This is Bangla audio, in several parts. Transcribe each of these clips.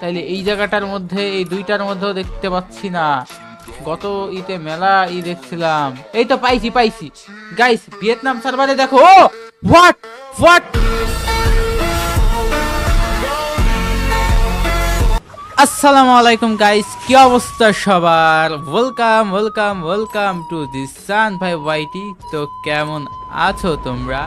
তাইলে এই জায়গাটার মধ্যে এই দুইটার মধ্যেও দেখতে পাচ্ছি না। গত ঈদে মেলা দেখছিলাম। এই তো পাইছি পাইছি গাইস, ভিয়েতনাম সার্ভারে দেখো। হোয়াট হোয়াট আসসালামু আলাইকুম গাইস, কি অবস্থা সবার? Welcome welcome welcome to this Sun ভাই ওয়াইটি। তো কেমন আছো তোমরা?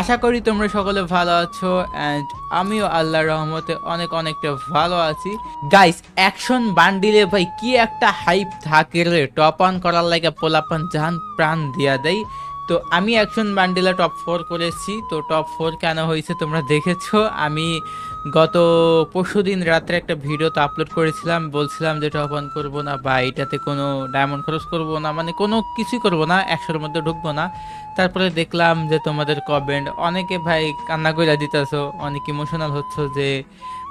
আশা করি তোমরা সকলে ভালো আছো অ্যান্ড আমিও আল্লাহর রহমতে অনেকটা ভালো আছি। গাইস, অ্যাকশন বান্ডিলে ভাই কি একটা হাইপ থাকে রে, টপ অন করার লাগে পোলাপান জান প্রাণ দিয়া দেয়। তো আমি অ্যাকশন বান্ডিলে টপ 4 করেছি। তো টপ 4 কেন হয়েছে তোমরা দেখেছো। আমি গত পরশুদিন রাত্রে একটা ভিডিওতে আপলোড করেছিলাম, বলছিলাম যে টপ অন করবো না বা এটাতে কোনো ডায়মন্ড খরচ করবো না, মানে কোনো কিছুই করবো না, 100-এর মধ্যে ঢুকবো না। তারপরে দেখলাম যে তোমাদের কমেন্ট, অনেকে ভাই কান্না কইরা দিতেছো, অনেক ইমোশনাল হচ্ছে যে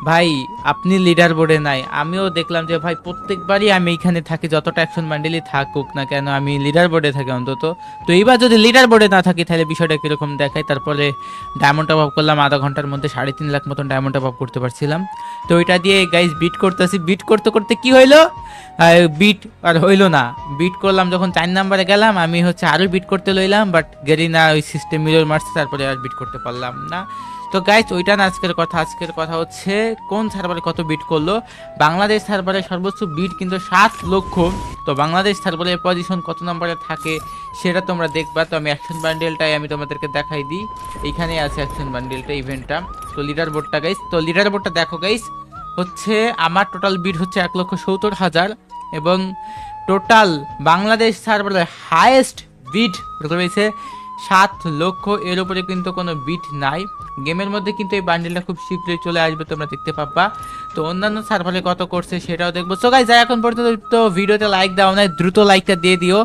ভাই আপনি লিডার বোর্ডে নাই। আমিও দেখলাম যে ভাই প্রত্যেকবারই আমি এইখানে থাকি, যতটা অ্যাকশন বান্ডেলই থাকুক না কেন আমি লিডার বোর্ডে থাকি অন্তত। তো এইবার যদি লিডার বোর্ডে না থাকি তাহলে বিষয়টা কীরকম দেখায়। তারপরে ডায়মন্ড টপ আপ করলাম, আধা ঘন্টার মধ্যে 3.5 লাখ মতন ডায়মন্ড টপ আপ করতে পারছিলাম। তো ওইটা দিয়ে গাইজ বিট করতেছি, বিট করতে করতে কি হইলো, বিট আর হইলো না। বিট করলাম যখন 4 নাম্বারে গেলাম, আমি আরও বিট করতে লইলাম, বাট গেরি না, ওই সিস্টেম মিরর মারছে, তারপরে আর বিট করতে পারলাম না। তো গাইজ ওইটা না আজকের কথা। আজকের কথা হচ্ছে কোন সার্ভারে কত বিট করলো। বাংলাদেশ সার্ভারে সর্বোচ্চ বিট কিন্তু 7 লক্ষ। তো বাংলাদেশ সার্ভারের পজিশন কত নম্বরে থাকে সেটা তোমরা দেখবা। তো আমি অ্যাকশন বান্ডেলটাই আমি তোমাদেরকে দেখাই দিই। এইখানে আছে অ্যাকশন বান্ডেলটা, ইভেন্টটা। তো লিডার বোর্ডটা গাইজ, তো লিডার বোর্ডটা দেখো গাইজ, আমার টোটাল বিট 1,70,000 এবং টোটাল বাংলাদেশ সার্ভারের হাইয়েস্ট বিট রয়েছে 7 লক্ষ। এর উপরে কিন্তু কোনো বিট নাই গেমের মধ্যে, কিন্তু এই বান্ডেলটা খুব শীঘ্রই চলে আসবে, তোমরা দেখতে পাবা। তো অন্যান্য সার্ভারে কত করছে সেটাও দেখবো। সো গাইস, যারা এখন পর্যন্ত ভিডিওতে লাইক দাও না, দ্রুত লাইকটা দিয়ে দিও।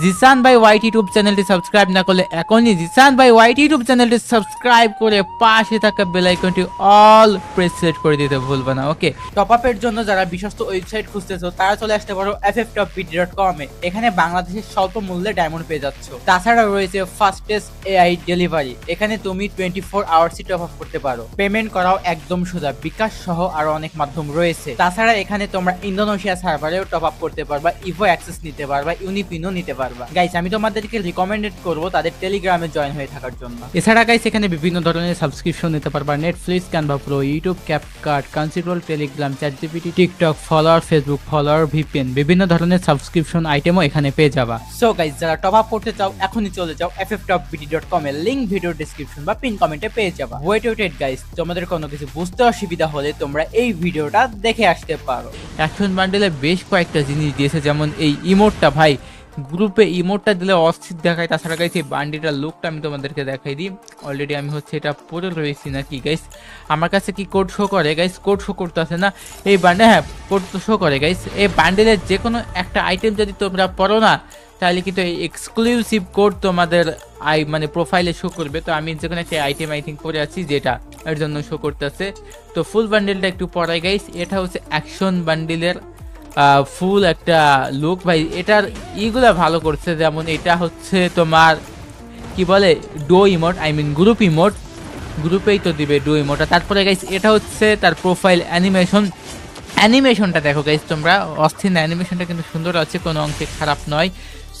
জিসান ভাই ওয়াইটি ইউটিউব চ্যানেলটি সাবস্ক্রাইব না করলে এখনই জিসান ভাই ওয়াইটি ইউটিউব চ্যানেলটি সাবস্ক্রাইব করে পাশে থাকা বেল আইকনটি অল প্রেস সেট করে দিতে ভুলবে না। ওকে, টপ আপের জন্য যারা বিশ্বস্ত ওয়েবসাইট খুঁজতেছো তারা চলে আসতে পারো fftoppd.com এ। এখানে বাংলাদেশের স্বল্প মূল্যে ডায়মন্ড পেয়ে যাচ্ছ। তাছাড়া রয়েছে ফাস্টেস্ট এআই ডেলিভারি, এখানে তুমি 24 আওয়ার্সই টপ আপ করতে পারো। পেমেন্ট করাও একদম সোজা, বিকাশ সহ আরো অনেক মাধ্যম রয়েছে। তাছাড়া এখানে তোমরা ইন্দোনেশিয়া সার্ভারেও টপ আপ করতে পারবা, ইভো অ্যাক্সেস নিতে পারবা, ইউনিপিনও নিতে পারবা। গাইস, আমি তোমাদেরকে রিকমেন্ডেড করব তাদের টেলিগ্রামে জয়েন হয়ে থাকার জন্য। এছাড়া গাইস এখানে বিভিন্ন ধরনের সাবস্ক্রিপশন নিতে পারবা, Netflix, Canva pro, YouTube, CapCut, কনসিড্রোল, Telegram, ChatGPT, TikTok follower, Facebook follower, VPN, বিভিন্ন ধরনের সাবস্ক্রিপশন আইটেমও এখানে পেয়ে যাবা। সো গাইস, যারা টপ আপ করতে চাও এখনই চলে যাও fftoppd.com এর লিংক ভিডিও ডেসক্রিপশন বা পিন কমেন্টে পেয়ে যাবা। ওয়েট গাইস, তোমাদের কোনো কিছু বুঝতে অসুবিধা হলে তোমরা এই ভিডিওটা দেখে আসতে পারো। অ্যাকশন বান্ডেলে বেশ কয়েকটা জিনিস দিয়েছে, যেমন এই ইমোটটা। ভাই গ্রুপে ইমোটটা দিলে অস্থির দেখায়। তাছাড়া গাইস এই বান্ডিটার লুকটা আমি তোমাদেরকে দেখাই দিই। অলরেডি আমি এটা পরে রয়েছি নাকি গাইস, আমার কাছে কি কোড শো করে গাইস? কোড শো করতে আছে না এই বান্ডে? হ্যাঁ, কোড তো শো করে গাইস। এই বান্ডেলের যে কোনো একটা আইটেম যদি তোমরা পড়ো না তাহলে কিন্তু এই এক্সক্লুসিভ কোড তোমাদের মানে প্রোফাইলে শো করবে। তো আমি যে কোনো একটা আইটেম আই থিঙ্ক পরে আছি, যেটা এর জন্য শো করতেছে। তো ফুল বান্ডেলটা একটু পড়াই গাইস। এটা অ্যাকশন বান্ডেলের ফুল একটা লুক। ভাই এটার ইগুলা ভালো করছে, যেমন এটা তোমার কি বলে duo emote, I mean group emote, গ্রুপেই তো দিবে ডো ইমোটটা। তারপরে গাইস এটা তার প্রোফাইল অ্যানিমেশনটা দেখো গাইস তোমরা, অস্থির না? অ্যানিমেশনটা কিন্তু সুন্দর আছে, কোনো অংশে খারাপ নয়।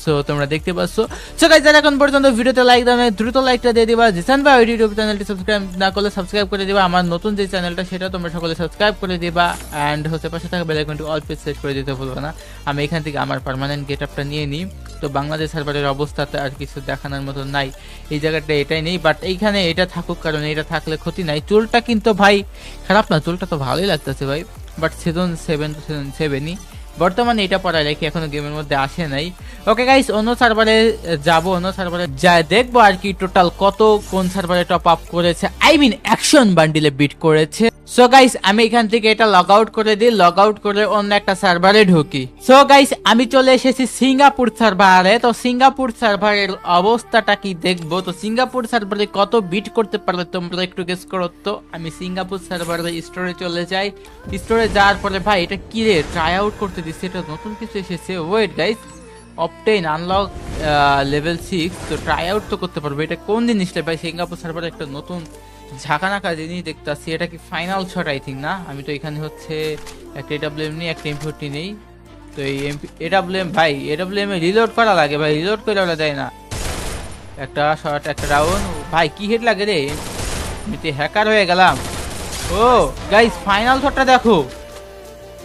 সো তোমরা দেখতে পাচ্ছ। সো গাইস, যারা এখন পর্যন্ত ভিডিওতে লাইক দাও না, দ্রুত লাইকটা দিয়ে দিবা। জিসান ভাই ইউটিউব চ্যানেলটি সাবস্ক্রাইব না করলে সাবস্ক্রাইব করে দিবা। আমার নতুন যে চ্যানেলটা সেটা তোমরা সকলে সাবস্ক্রাইব করে দিবা অ্যান্ড পাশে থাকা বেল আইকনটি অল প্রেস সেট করে দিতে ভুলবে না। আমি এখান থেকে আমার পার্মানেন্ট গেটআপটা নিয়ে নিই। তো বাংলাদেশ সার্ভারের অবস্থাতে আর কিছু দেখানোর মতো নাই, এই জায়গাটা এটাই নেই। বাট এইখানে এটা থাকুক, কারণ এটা থাকলে ক্ষতি নাই। চুলটা কিন্তু ভাই খারাপ না, চুলটা তো ভালোই লাগতেছে ভাই। বাট সিজন 7 তো সিজন 7ই বর্তমানে এটা পড়া রেখে এখনো গেমের মধ্যে আসে নাই। ওকে গাইস, অন্য সার্ভারে যাবো, অন্য সার্ভারে যাই দেখবো আর কি টোটাল কত কোন সার্ভারে টপ আপ করেছে, আই মিন অ্যাকশন বান্ডিলে বিট করেছে। সো গাইস, আমি এখান থেকে এটা লগ আউট করে দিই, লগ আউট করে অন্য একটা সার্ভারে ঢুকি। সো গাইস, আমি চলে এসেছি সিঙ্গাপুর সার্ভারে। তো সিঙ্গাপুর সার্ভারের অবস্থাটা কি দেখবো। তো সিঙ্গাপুর সার্ভারে কত বিট করতে পারলে তোমরা একটু গেস করো তো। আমি সিঙ্গাপুর সার্ভারে স্টোরে চলে যাই। স্টোরে যাওয়ার পরে ভাই এটা কি রে, ট্রাই আউট করতে দিচ্ছে, এটা নতুন কিছু এসেছে। Wait guys, obtain unlock level 6। তো ট্রাই আউট তো করতে পারবো, এটা কোন জিনিসটা ভাই? সিঙ্গাপুর সার্ভারে একটা নতুন ঝাঁকানাকা জিনিস দেখতেছি। এটা কি ফাইনাল শট আই থিঙ্ক না? আমি তো এখানে হচ্ছে একটা এডাব্লিউএম নেই, একটা এম40 নেই। তো এই এডাব্লিউএম ভাই, এডাব্লিউএম এ রিলোড করা লাগে ভাই, রিলোড করে ওরা দেয় না। একটা শট, একটা ডাউন। ভাই কি হেড লাগে রে, আমি তো হ্যাকার হয়ে গেলাম। ও গাইস ফাইনাল শটটা দেখো,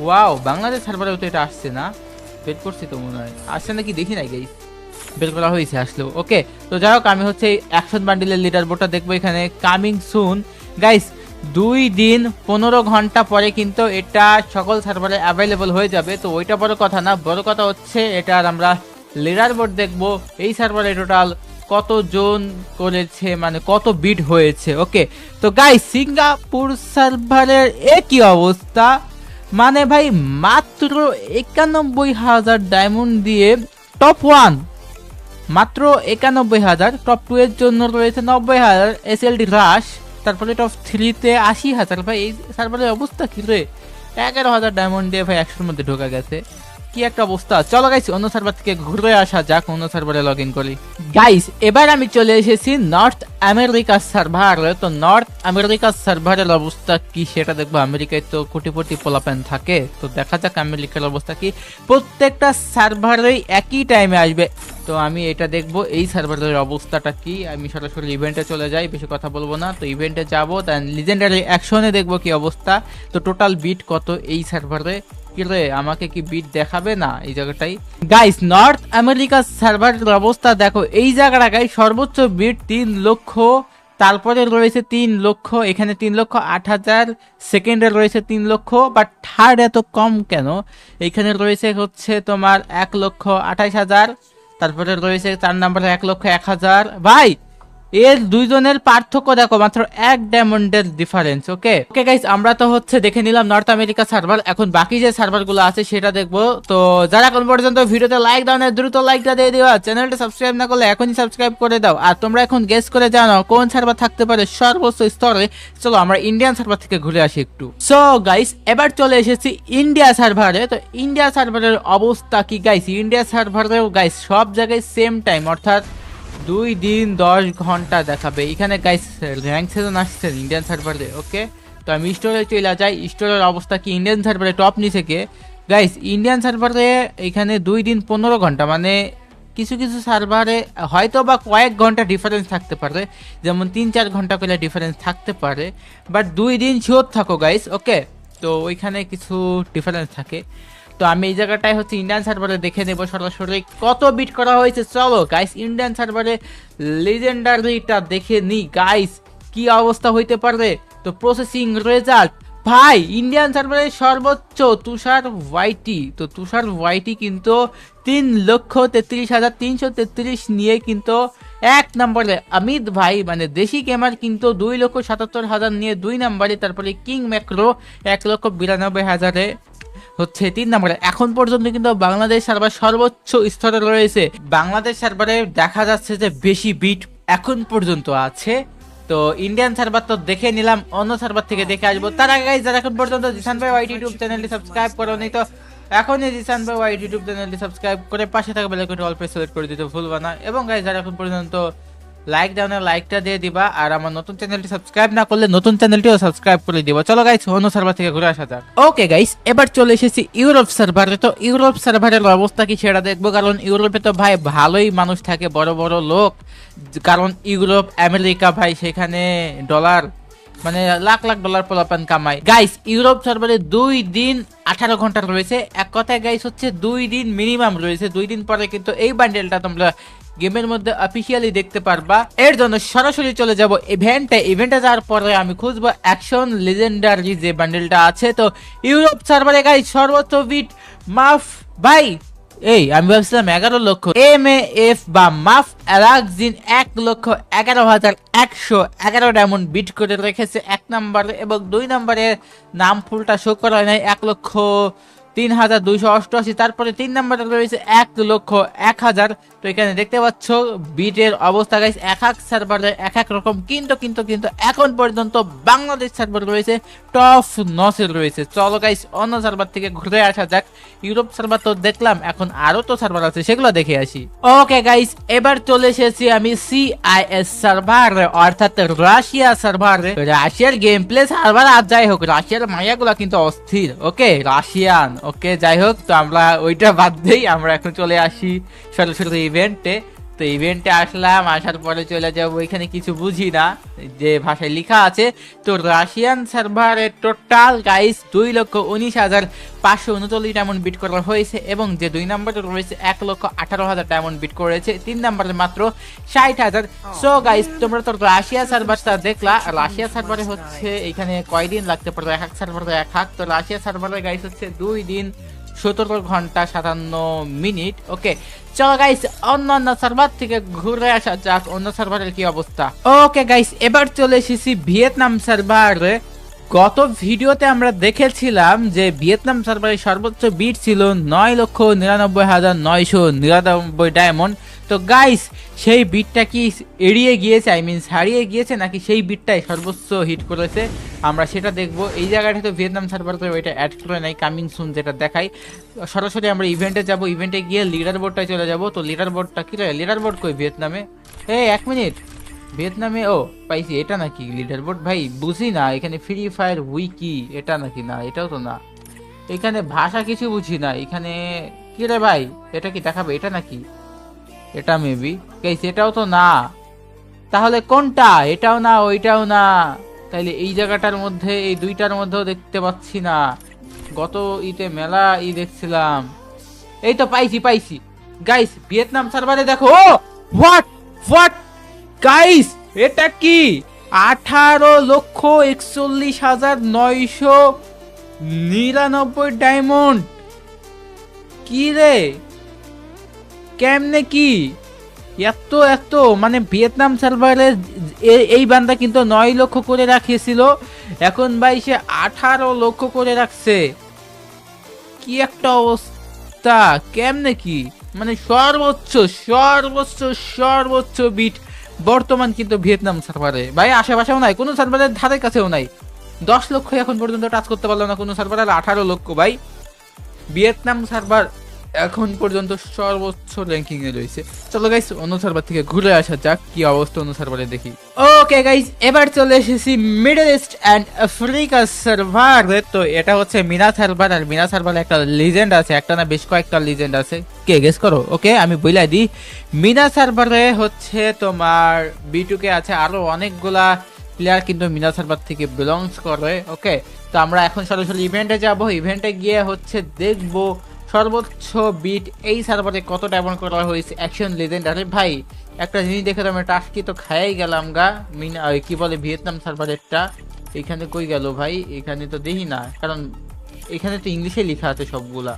ওয়াও। বাংলাদেশ সার্ভারেও তো এটা আসছে না? বের করছি তো মনে হয়, আসছে নাকি দেখি নাই গাইস। বের করা হয়েছে আসলো, ওকে। তো যাই হোক, আমি হচ্ছে অ্যাকশন বান্ডিলের লিডার বোর্ডটা দেখবো এখানে, কামিং সুন গাইস। 2 দিন 15 ঘন্টা পরে কিন্তু এটা সকল সার্ভারে অ্যাভেলেবল হয়ে যাবে। তো ওইটা বড় কথা না, বড় কথা হচ্ছে এটার আমরা লিডার বোর্ড দেখবো, এই সার্ভারে টোটাল কত জন করেছে, মানে কত বিট হয়েছে। ওকে, তো গাইস সিঙ্গাপুর সার্ভারের কি অবস্থা, মানে ভাই মাত্র 91,000 ডায়মন্ড দিয়ে টপ 1, মাত্র 91,000। টপ 2 এর জন্য রয়েছে 90,000 এসএলডি রাশ, তারপরে টপ 3-তে 80,000। ভাই এই সার্ভারের অবস্থা কি রে, 11,000 ডায়মন্ড দিয়ে ভাই 100-এর মধ্যে ঢোকা গেছে, কি একটা অবস্থা। চলো গাইস অন্য সার্ভার থেকে ঘুরে আসা যাক, অন্য সার্ভারে লগ ইন করি। গাইস এবার আমি চলে এসেছি নর্থ আমেরিকা সার্ভার। তো নর্থ আমেরিকা সার্ভারের অবস্থা কি সেটা দেখবো। আমেরিকায় তো কোটিপতি পোলাপেন থাকে, তো দেখা যাক আমেরিকার অবস্থা কি। প্রত্যেকটা সার্ভারেই একই টাইমে আসবে, তো আমি এটা দেখবো এই সার্ভারের অবস্থাটা কি। আমি সরাসরি ইভেন্টে চলে যাই, বেশি কথা বলবো না। তো ইভেন্টে যাবো, দেন লিজেন্ডারি অ্যাকশনে দেখবো কি অবস্থা। তো টোটাল বিট কত এই সার্ভারে, কি রে আমাকে কি বিট দেখাবে না এই জায়গাটাই? গাইস নর্থ আমেরিকা সার্ভারের অবস্থা দেখো, এই জায়গাটা গাইস সর্বোচ্চ বিট 3 লক্ষ, তারপরে রয়েছে 3 লক্ষ, এখানে 3,08,000, সেকেন্ডে রয়েছে 3 লক্ষ, বাট থার্ড এত কম কেন? এইখানে রয়েছে হচ্ছে তোমার 1,28,000, তারপরে রয়েছে 4 নম্বরে 1,01,000। ভাই এর দুইজনের পার্থক্য দেখো, মাত্র 1 ডায়মন্ডের ডিফারেন্স। ওকে ওকে গাইস, আমরা তো হচ্ছে দেখে নিলাম নর্থ আমেরিকা সার্ভার, এখন বাকি যে সার্ভারগুলো আছে সেটা দেখবো। তো যারা এখন পর্যন্ত ভিডিওতে লাইক দাও না, দ্রুত লাইকটা দিয়ে দিও, চ্যানেলটা সাবস্ক্রাইব না করলে এখনই সাবস্ক্রাইব করে দাও। আর তোমরা এখন গেস করে জানো কোন সার্ভার থাকতে পারে সর্বোচ্চ স্তরে। চলো আমরা ইন্ডিয়ান সার্ভার থেকে ঘুরে আসি একটু। সো গাইস এবার চলে এসেছি ইন্ডিয়া সার্ভারে। তো ইন্ডিয়া সার্ভারের অবস্থা কি গাইস? ইন্ডিয়া সার্ভারেও গাইস সব জায়গায় সেম টাইম, অর্থাৎ 2 দিন 10 ঘন্টা দেখাবে। এখানে গাইস র্যাঙ্ক সিজন আসছে ইন্ডিয়ান সার্ভারে। ওকে, তো আমি স্টোরে চলে যাই। স্টোরের অবস্থা কি ইন্ডিয়ান সার্ভারে টপ নিচে কে গাইস? ইন্ডিয়ান সার্ভারে এখানে 2 দিন 15 ঘন্টা, মানে কিছু কিছু সার্ভারে হয়তো বা কয়েক ঘন্টা ডিফারেন্স থাকতে পারে, যেমন 3-4 ঘন্টা করে ডিফারেন্স থাকতে পারে, বাট 2 দিন শিওর থাকো গাইস। ওকে, তো ওইখানে কিছু ডিফারেন্স থাকে। তো আমি এই জায়গাটায় হচ্ছে ইন্ডিয়ান সার্ভারে দেখে নেব সরাসরি কত বিট করা হয়েছে। চলো গাইস ইন্ডিয়ান সার্ভারে লিজেন্ডারিটা দেখে নি গাইস, কি অবস্থা হইতে পারে। তো প্রসেসিং রেজাল্ট ভাই, ইন্ডিয়ান সার্ভারের সর্বোচ্চ তুষার ওয়াইটি, তো তুষার ওয়াইটি কিন্তু 3,33,333 নিয়ে কিন্তু 1 নম্বরে। অমিত ভাই মানে দেশি গেমার কিন্তু 2,77,000 নিয়ে 2 নম্বরে। তারপরে কিং ম্যাক্রো 1,92,000 হচ্ছে 3 নম্বরে। এখন পর্যন্ত কিন্তু বাংলাদেশ সার্ভার সর্বোচ্চ স্তরে রয়েছে। বাংলাদেশ সার্ভারে দেখা যাচ্ছে যে বেশি বিট এখন পর্যন্ত আছে। তো ইন্ডিয়ান সার্ভার তো দেখে নিলাম, অন্য সার্ভার থেকে দেখে আসবো। তার আগে গাইস যারা এখন পর্যন্ত জিসান ভাই ওয়াইটি ইউটিউব চ্যানেলটি সাবস্ক্রাইব করোনি, তো এখনই জিসান ভাই ওয়াইটি ইউটিউব চ্যানেলটি সাবস্ক্রাইব করে পাশে থাকা বেল আইকনটি অল প্রেস সিলেক্ট করে দিতে ভুলবা না। এবং গাইস যারা এখন পর্যন্ত লাইক দাও না, লাইকটা দিয়ে দিবা। আর আমার নতুন চ্যানেলটি সাবস্ক্রাইব না করলে নতুন চ্যানেলটিও সাবস্ক্রাইব করে দিবা। চলো গাইস অন্য সার্ভার থেকে ঘুরে আসা যাক। ওকে গাইস এবার চলে এসেছি ইউরোপ সার্ভারে। তো ইউরোপ সার্ভারের অবস্থা কি সেটা দেখবো, কারণ ইউরোপে তো ভাই ভালোই মানুষ থাকে, বড় বড় লোক। কারণ ইউরোপ আমেরিকা ভাই, সেখানে ডলার মানে লাখ লাখ ডলার পোলাপান কামাই। গাইস ইউরোপ সার্ভারে 2 দিন 18 ঘন্টা রয়েছে। এক কথায় গাইস হচ্ছে 2 দিন মিনিমাম রয়েছে। 2 দিন পরে কিন্তু এই বান্ডেলটা তোমরা গেমের মধ্যে অফিসিয়ালি দেখতে পারবা। এর জন্য সরাসরি চলে যাব ইভেন্টে যাওয়ার পরে আমি খুঁজবো অ্যাকশন লেজেন্ডারি যে বান্ডেলটা আছে। তো ইউরোপ সার্ভারে গাইস সর্বোচ্চ বিট মাফ ভাই, এই আমি ভাবছিলাম 11 লক্ষ। MAF বা মাফ অ্যালাক্সিন 1,11,111 ডায়মন্ড বিট করে রেখেছে 1 নম্বরে, এবং 2 নম্বরে নাম ফুলটা শো করা হয় নাই, 3288। তারপরে 3 নম্বরে রয়েছে 1,01,000। তো এখানে দেখতে পাচ্ছ বিটের অবস্থা গাইস, এক এক সার্ভারে এক এক রকম, কিন্তু এখন পর্যন্ত বাংলাদেশ সার্ভার রয়েছে টপ নসে রয়েছে। চলো গাইস অন্য সার্ভার থেকে ঘুরে আসা যাক। ইউরোপ সার্ভার তো দেখলাম, এখন আরো তো সার্ভার আছে, সেগুলো দেখে আসি। ওকে গাইস, এবার চলে এসেছি আমি CIS সার্ভার, অর্থাৎ রাশিয়া সার্ভার। রাশিয়ার গেম প্লে সার্ভার। আর যাই হোক, রাশিয়ার মাইয়াগুলা কিন্তু অস্থির। ওকে রাশিয়ান, ওকে যাই হোক, তো আমরা ওইটা বাদ দেই, আমরা এখন চলে আসি সরাসরি ইভেন্টে। তো ইভেন্টে আসলাম, আসার পরে চলে যাবো, এখানে কিছু বুঝি না যে ভাষায় লেখা আছে। তো রাশিয়ান সার্ভারে টোটাল গাইস 2,19,539 ডায়মন্ড বিট করা হয়েছে, এবং যে 2 নম্বরে রয়েছে 1,18,000 ডায়মন্ড বিট করেছে, 3 নম্বরে মাত্র 60,000। সো গাইস তোমরা তো রাশিয়া সার্ভারটা দেখলা। রাশিয়া সার্ভারে হচ্ছে এখানে কয়দিন লাগতে পারে, এক এক সার্ভারে এক এক। তো রাশিয়া সার্ভারে গাইস হচ্ছে 2 দিন 17 ঘন্টা 57 মিনিট। ওকে চলো গাইস অন্য সার্ভার থেকে ঘুরে আসা যাক, অন্য সার্ভারের কি অবস্থা। ওকে গাইস, এবার চলে এসেছি ভিয়েতনাম সার্ভারে। গত ভিডিওতে আমরা দেখেছিলাম যে ভিয়েতনাম সার্ভারের সর্বোচ্চ বিট ছিল 9,99,999 ডায়মন্ড। তো গাইস সেই বিটটা কি এড়িয়ে গিয়েছে, আই মিন ছাড়িয়ে গিয়েছে, নাকি সেই বিটটাই সর্বোচ্চ হিট করেছে, আমরা সেটা দেখবো। এই জায়গাটা তো ভিয়েতনাম সার্ভারে ওইটা অ্যাড করে নাই, কামিং সুন যেটা দেখাই। সরাসরি আমরা ইভেন্টে যাব, ইভেন্টে গিয়ে লিডার বোর্ডটায় চলে যাব। তো লিডার বোর্ডটা কি রে, লিডার বোর্ড কই ভিয়েতনামে? এই 1 মিনিট, ভিয়েতনামে ও পাইছি, এটা নাকি লিডার বোর্ড? ভাই বুঝি না, এখানে ফ্রি ফায়ার উইকি এটা নাকি? না এটাও তো না, এখানে ভাষা কিছু বুঝি না। এখানে কি রে ভাই, এটা কি দেখাবে? এটা নাকি? এটা মেবি গাইস, এটাও তো না, তাহলে কোনটা? এটাও না ওইটাও না, তাইলে এই জায়গাটার মধ্যে এই দুইটার মধ্যেও দেখতে পাচ্ছি না। গত ঈদে মেলা দেখছিলাম। এই তো পাইছি গাইস, ভিয়েতনাম সার্ভারে দেখো। ও হোয়াট হোয়াট গাইস, এটা কি 18,41,999 ডায়মন্ড? কি রে, কেমনে কি এত মানে ভিয়েতনাম সার্ভারে এই বান্দা কিন্তু 9 লক্ষ করে রাখিয়েছিল, এখন ভাই সে 18 লক্ষ করে রাখছে। কি একটা অবস্থা, কেমনে কি, মানে সর্বোচ্চ বিট বর্তমান কিন্তু ভিয়েতনাম সার্ভারে। ভাই আশেপাশেও নাই, কোনো সার্ভারের ধারে কাছেও নাই। 10 লক্ষ এখন পর্যন্ত টাচ করতে পারলো না কোনো সার্ভার, আর 18 লক্ষ ভাই। ভিয়েতনাম সার্ভার এখন পর্যন্ত সর্বোচ্চ র্যাঙ্কিং এ রয়েছে। চলো গাইস অন্য সার্ভার থেকে ঘুরে আসা যাক, কি অবস্থা অন্য সার্ভারে দেখি। ওকে গাইস, এবার চলে এসেছি মিডল ইস্ট অ্যান্ড আফ্রিকা সার্ভারে। তো এটা হচ্ছে মিনা সার্ভার, আর মিনা সার্ভারে একটা লিজেন্ড আছে, একটা না বেশ কয়েকটা লিজেন্ড আছে, কে গেস করো? ওকে আমি বইলাই দিই, মিনা সার্ভারে হচ্ছে তোমার B2K আছে, আরো অনেকগুলা প্লেয়ার কিন্তু মিনা সার্ভার থেকে বিলংস করে। ওকে তো আমরা এখন সরাসরি ইভেন্টে যাব, ইভেন্টে গিয়ে হচ্ছে দেখবো সর্বোচ্চ বিট এই সার্ভারে কত ডায়মন্ড করা হয়েছে অ্যাকশন লিজেন্ড। আরে ভাই একটা জিনিস দেখে তো আমি টাস্কি তো খাই গেলাম গা। কি বলে ভিয়েতনাম সার্ভারেরটা এখানে কই গেল ভাই? এখানে তো দেখি না, কারণ এখানে তো ইংলিশে লেখা আছে সবগুলা।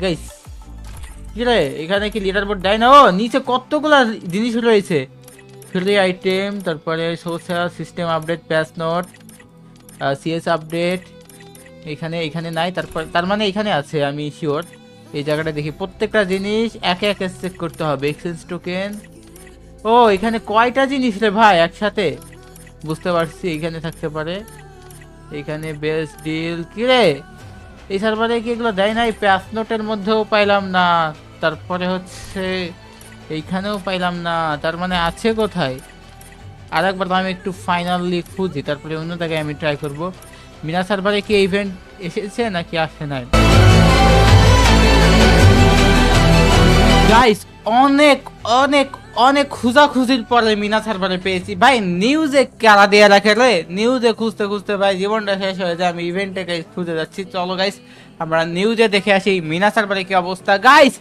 গাইস কি রে, এখানে কি লিডার বোর্ড দেয় না? ও নিচে কতগুলা জিনিস রয়েছে, ফ্রি আইটেম, তারপরে সোশ্যাল সিস্টেম আপডেট, প্যাচ নোট, CS আপডেট। এখানে নাই, তার মানে এখানে আছে, আমি শিওর। এই জায়গাটা দেখি, প্রত্যেকটা জিনিস একে একে চেক করতে হবে। এক্সচেঞ্জ টোকেন, ও এখানে কয়টা জিনিস রে ভাই একসাথে? বুঝতে পারছি, এখানে থাকতে পারে। এখানে বেস্ট ডিল, কি রে এই সার্ভারে কি এগুলো দেয় নাই? প্যাচ নোটের মধ্যেও পাইলাম না, তারপরে হচ্ছে এইখানেও পাইলাম না, তার মানে আছে কোথায়? আর একবার তো আমি একটু ফাইনালি খুঁজি, তারপরে অন্য জায়গায় আমি ট্রাই করবো। মিনা সার্ভারে কি ইভেন্ট এসেছে নাকি আসে নাই? গাইস অনেক অনেক অনেক খোঁজাখুঁজির পরে মিনা সার্ভারে পেয়েছি ভাই। নিউজে কারা দেয়া রাখে রে, নিউজে খুঁজতে খুঁজতে ভাই জীবনটা শেষ হয়ে যায়, আমি ইভেন্টে খুঁজে যাচ্ছি। চলো গাইস আমরা নিউজে দেখে আসি মিনা সার্ভারে কি অবস্থা। গাইস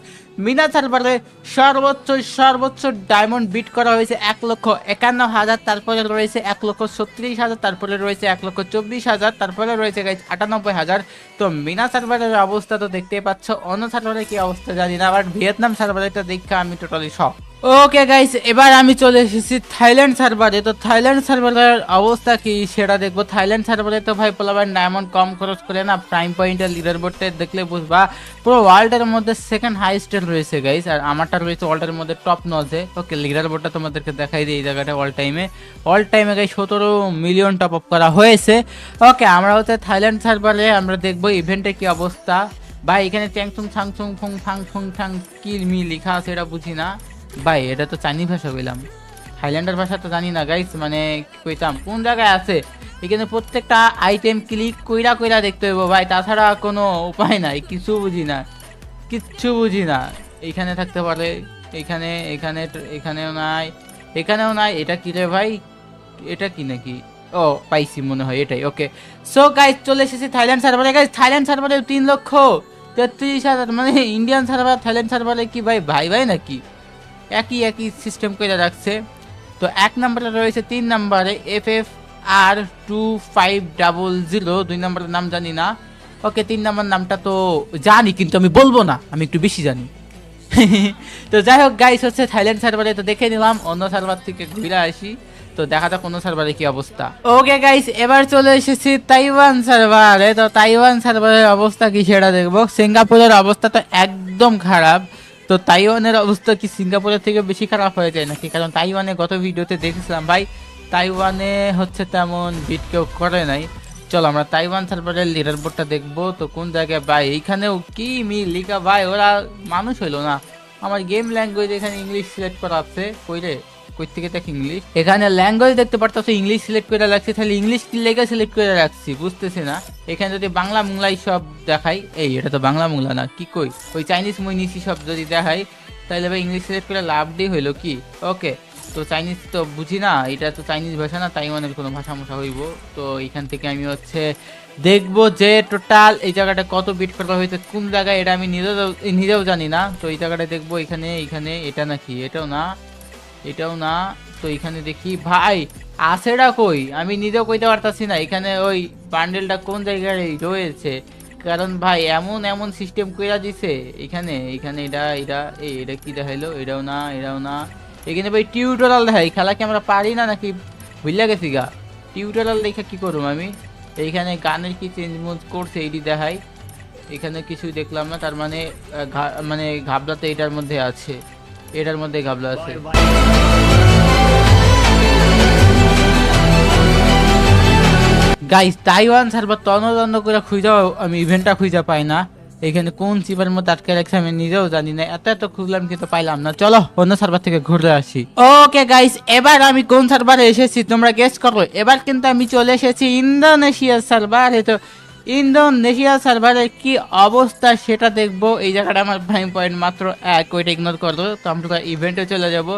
মিনা সার্ভারে সর্বোচ্চ ডায়মন্ড বিট করা হয়েছে 1,51,000, তারপরে রয়েছে 1,36,000, তারপরে রয়েছে 1,24,000, তারপরে রয়েছে গাইস 98,000। তো মিনা সার্ভারের অবস্থা তো দেখতেই পাচ্ছ, অন্য সার্ভারে কি অবস্থা জানি না, বাট ভিয়েতনাম সার্ভারেটা দেখে আমি টোটালি শক। ওকে গাইস, এবার আমি চলে এসেছি থাইল্যান্ড সার্ভারে। তো থাইল্যান্ড সার্ভারের অবস্থা কি সেটা দেখবো। থাইল্যান্ড সার্ভারে তো ভাই পোলাবার ডায়মন্ড কম খরচ করে না, প্রাইম পয়েন্টের লিডার বোর্ডে দেখলে বুঝবা পুরো ওয়ার্ল্ডের মধ্যে সেকেন্ড হাইস্টের রয়েছে গাইস, আর আমারটা রয়েছে ওয়ার্ল্ডের মধ্যে টপ নজে। ওকে, লিডার বোর্ডটা তোমাদেরকে দেখাই দিই। এই জায়গাটা অল টাইমে গাইস 17 মিলিয়ন টপ আপ করা হয়েছে। ওকে, আমরা হচ্ছে থাইল্যান্ড সার্ভারে আমরা দেখবো ইভেন্টের কি অবস্থা। ভাই এখানে চ্যাংচুং ছাংচুং ফুং ফাং ফুং ঠাং কি মি লেখা আছে এটা বুঝি না ভাই, এটা তো চাইনিজ ভাষা বললাম, থাইল্যান্ডের ভাষা তো জানি না গাইস, মানে কইতাম কোন জায়গায় আছে। এখানে প্রত্যেকটা আইটেম ক্লিক কইরা কইরা দেখতে হইব ভাই, তাছাড়া কোনো উপায় নাই। কিছু বুঝি না, কিচ্ছু বুঝি না। এইখানে থাকতে পারে, এখানে এখানে এখানেও নাই, এখানেও নাই। এটা কি রে ভাই, এটা কি নাকি? ও পাইছি মনে হয় এটাই। ওকে, সো গাইস চলে এসেছি থাইল্যান্ড সার্ভারে। গাইস থাইল্যান্ড সার্ভারে 3,33,000, মানে ইন্ডিয়ান সার্ভার থাইল্যান্ড সার্ভারে কি ভাই ভাই ভাই নাকি একই সিস্টেম করে রাখছে। তো 1 নম্বরে রয়েছে, 3 নম্বরে FFR2500, 2 নম্বরের নাম জানি না। ওকে, 3 নম্বর নামটা তো জানি কিন্তু আমি বলবো না, আমি একটু বেশি জানি। তো যাই হোক গাইস, হচ্ছে থাইল্যান্ড সার্ভারে তো দেখে নিলাম, অন্য সার্ভার থেকে ঘুরে আসি। তো দেখা যাক অন্য সার্ভারে কি অবস্থা। ওকে গাইস, এবার চলে এসেছি তাইওয়ান সার্ভারে। তো তাইওয়ান সার্ভারের অবস্থা কি সেটা দেখবো। সিঙ্গাপুরের অবস্থা তো একদম খারাপ। তো তাইওয়ানের অবস্থা কি সিঙ্গাপুরের থেকে বেশি খারাপ হয়ে যায় নাকি? কারণ তাইওয়ানে গত ভিডিওতে দেখেছিলাম ভাই, তাইওয়ানে হচ্ছে তেমন বিট কেউ করে নাই। চলো আমরা তাইওয়ান সার্ভারের লিডার বোর্ডটা দেখবো। তো কোন জায়গায় ভাই, এইখানেও কি মিল লিখা ভাই, ওরা মানুষ হইলো না। আমার গেম ল্যাঙ্গুয়েজ এখানে ইংলিশ সিলেক্ট করা আছে, কইরে কই থেকে দেখ ইংলিশ, এখানে ল্যাঙ্গুয়েজ দেখতে পারতাছো ইংলিশ সিলেক্ট করে রাখছি, তাহলে ইংলিশ কি লেগে সিলেক্ট করে রাখছি বুঝতেছি না। এখানে যদি বাংলা মুংলাই সব দেখাই, এই এটা তো বাংলা মুংলা না, কি কই ওই চাইনিজ মইনিসি সব যদি দেখাই, তাহলে ভাই ইংলিশ সিলেক্ট করে লাভ দিয়ে হইলো কি। ওকে, তো চাইনিজ তো বুঝি না, এটা তো চাইনিজ ভাষা না, তাইওয়ানের কোনো ভাষা মশা হইব। তো এখান থেকে আমি হচ্ছে দেখবো যে টোটাল এই জায়গাটা কত বিট করা হয়েছে, কোন জায়গায় এটা আমি নিজেও জানি না। তো এই জায়গাটা দেখবো, এখানে এখানে এটা নাকি, এটাও না, এটাও না। তো এখানে দেখি ভাই আছেটা কই, আমি নিজেও কইতে পারতাছি না এখানে ওই বান্ডেলটা কোন জায়গায় রয়েছে। কারণ ভাই এমন এমন সিস্টেম কইরা দিছে এখানে। এখানে এটা কি দেখাইলো, এটাও না, এটাও না। এখানে ভাই টিউটোরিয়াল দেখাই, খেলা কি আমরা পারি না নাকি ভুলিয়া গেছি গা। টিউটোরিয়াল দেখে কি করবো আমি। এইখানে গানের কি চেঞ্জ মুঞ্জ করছে এইটি দেখাই, এখানে কিছুই দেখলাম না। তার মানে মানে ঘাবলাতে এটার মধ্যে আছে, এটার মধ্যে ঘাবলা আছে। গাইস তাইওয়ান সার্ভার তন্ন করে খুঁজাও আমি ইভেন্টটা খুঁজে পাই না। এখানে কোন সিভারের মধ্যে আটকে রাখছে আমি নিজেও জানি না, এত খুঁজলাম কিন্তু পাইলাম না। চলো অন্য সার্ভার থেকে ঘুরে আসি। ওকে গাইস, এবার আমি কোন সার্ভারে এসেছি তোমরা গেস করো। এবার কিন্তু আমি চলে এসেছি ইন্দোনেশিয়ার সার্ভারে। তো ইন্দোনেশিয়া সার্ভারের কি অবস্থা সেটা দেখবো। এই জায়গাটা আমার প্রাইম পয়েন্ট মাত্র 1, ওইটা ইগনোর করো। তো আমরা ইভেন্টে চলে যাব।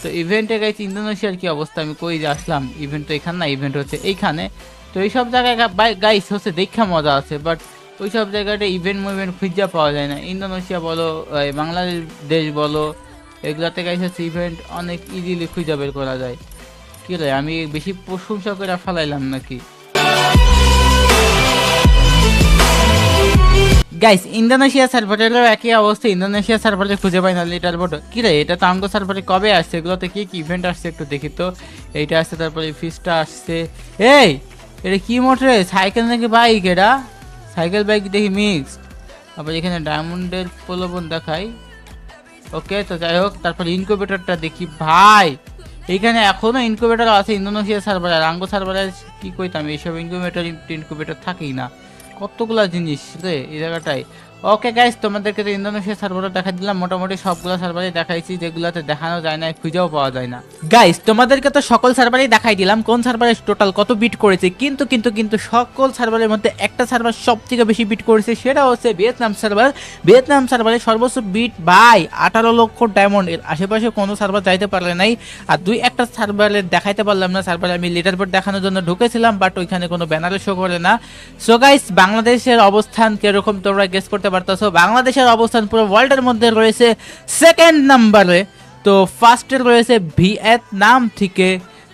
তো ইভেন্টে গাইছি ইন্দোনেশিয়ার কি অবস্থা, আমি কই যে আসলাম, ইভেন্ট তো এখানে না, ইভেন্ট হচ্ছে এইখানে। তো এইসব জায়গায় গাইস হচ্ছে দেখা মজা আছে, বাট ওই সব জায়গাটা ইভেন্ট খুঁজে পাওয়া যায় না। ইন্দোনেশিয়া বলো, বাংলাদেশ বলো, এগুলাতে গাইস হচ্ছে ইভেন্ট অনেক ইজিলি খুঁজে বের করা যায়। কি রে, আমি বেশি প্রশংসা করে ফেলাইলাম নাকি? গাইস ইন্দোনেশিয়া সার্ভারেরও একই অবস্থা, ইন্দোনেশিয়া সার্ভারে খুঁজে পাই না লিটার বোর্ড। কি রে, এটা তো আমগো সার্ভারে কবে আসছে, এগুলোতে কি কি ইভেন্ট আসছে একটু দেখি তো। এইটা আসছে, তারপরে ফিসটা আসছে। এই এটা কি মোটরে সাইকেল নাকি বাইক? এটা সাইকেল বাইক দেখি মিক্সড। আবার এখানে ডায়মন্ডের প্রলোভন দেখাই। ওকে, তো যাই হোক, তারপর ইনকিউবেটরটা দেখি ভাই, এইখানে এখনো ইনকিউবেটর আছে ইন্দোনেশিয়া সার্ভারে। আর আঙ্গো সার্ভারে কি কইতাম, এইসব ইনকিউবেটর থাকেই না। কতগুলা জিনিস রে এই জায়গাটায়। ওকে গাইস, তোমাদেরকে তো ইন্দোনেশিয়া সার্ভারে দেখা দিলাম, মোটামুটি সবগুলো সার্ভারে দেখাইছি, যেগুলোতে দেখানো যায় না, খুঁজেও পাওয়া যায় না। গাইস তোমাদেরকে তো সকল সার্ভারেই দেখাই দিলাম কোন সার্ভারে টোটাল কত বিট করেছে, কিন্তু কিন্তু কিন্তু সকল সার্ভারের মধ্যে একটা সার্ভার সব থেকে বেশি বিট করেছে, সেটা হচ্ছে ভিয়েতনাম সার্ভার। ভিয়েতনাম সার্ভারে সর্বোচ্চ বিট ভাই 18 লক্ষ ডায়মন্ড। এর আশেপাশে কোনো সার্ভার যাইতে পারলে নাই। আর একটা সার্ভারে দেখাইতে পারলাম না, সার্ভারে আমি লিডার বোর্ড দেখানোর জন্য ঢুকেছিলাম, বাট ওইখানে কোনো ব্যানারে শো করে না। সো গাইস বাংলাদেশের অবস্থান কিরকম তোমরা গেস করতে পারতেছো। বাংলাদেশের অবস্থান পুরো ওয়ার্ল্ডের মধ্যে রয়েছে 2nd নম্বরে। তো ফার্স্টে রয়েছে ভিয়েতনাম থেকে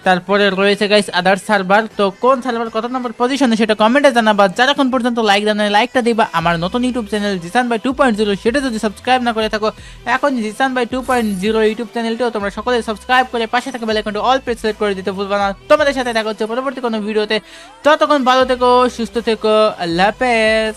তারপরে রয়েছে গাইস আদার সার্ভার। তো কোন সার্ভার কত নম্বর পজিশনে সেটা কমেন্টে জানাবা। যারা এখন পর্যন্ত লাইক দেন লাইকটা দিবা। আমার নতুন ইউটিউব চ্যানেল জিসান বাই 2.0 সেটা যদি সাবস্ক্রাইব না করে থাকো, এখন জিসান বাই 2.0 ইউটিউব চ্যানেলটিও তোমরা সকলে সাবস্ক্রাইব করে পাশে থাকা বেল আইকনটি অল প্রেস সিলেক্ট করে দিতে ভুলবা না। তোমাদের সাথে দেখা হচ্ছে পরবর্তী কোনো ভিডিওতে। ততক্ষণ ভালো থেকো, সুস্থ থেকো, আল্লাহ হাফেজ।